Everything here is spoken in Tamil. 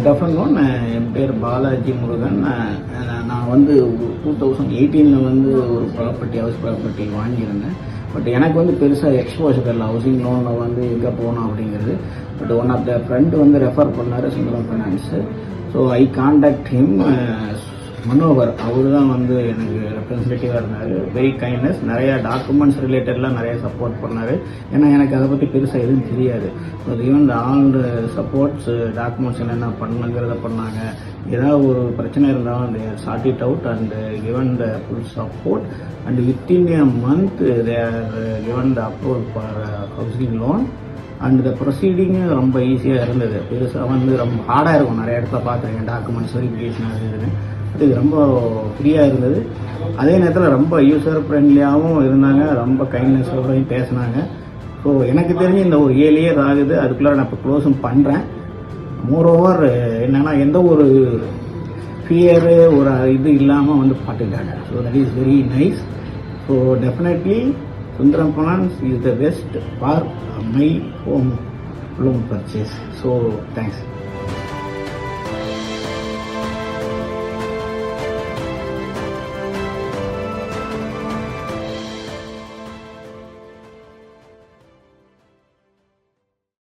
டெஃபன் என் பேர் பாலாஜி முருகன். நான் வந்து 2018 வந்து ஒரு ஹவுஸ் ப்ராப்பர்ட்டி வாங்கியிருந்தேன். பட் எனக்கு வந்து பெருசாக எக்ஸ்போஷர் இல்லை ஹவுசிங் லோனில் வந்து எங்கே போகணும் அப்படிங்கிறது. But one of the friend வந்து ரெஃபர் பண்ணார், Sundaram Finance. So I contact him. Manohar அவர் தான் வந்து எனக்கு ரெப்ரஸன்டேட்டிவாக இருந்தார். Very kindness. நிறையா டாக்குமெண்ட்ஸ் ரிலேட்டட்லாம் நிறையா சப்போர்ட் பண்ணார். ஏன்னா எனக்கு அதை பற்றி பெருசாக எதுவும் தெரியாது. ஈவன் ஆல் சப்போர்ட்ஸ் டாக்குமெண்ட்ஸ் என்னென்ன பண்ணுங்கிறத பண்ணாங்க. ஏதாவது ஒரு பிரச்சனை இருந்தாலும் அந்த sort it out and given the full support and within a month they are given the approval for housing loan. And the proceeding ரொம்ப ஈஸியாக இருந்தது. பெருசாக வந்து ரொம்ப ஹார்டாக இருக்கும். நிறைய இடத்துல பார்த்துருக்கேன் டாக்குமெண்ட்ஸ் வெரிஃபிகேஷன் அது இதுன்னு. இது ரொம்ப ஃப்ரீயாக இருந்தது. அதே நேரத்தில் ரொம்ப யூசர் ஃப்ரெண்ட்லியாகவும் இருந்தாங்க. ரொம்ப கைண்ட்னஸோடையும் பேசினாங்க. ஸோ எனக்கு தெரிஞ்சு இந்த ஒரு 7 இயர் ஆகுது. அதுக்குள்ளே நான் இப்போ க்ளோஸும் பண்ணுறேன். மோரோவர் என்னென்னா எந்த ஒரு ஃபியரு ஒரு இது இல்லாமல் வந்து பார்த்துக்கிட்டாங்க. So that is very nice. So definitely Sundaram finance is the best for my home loan purchase. So thanks.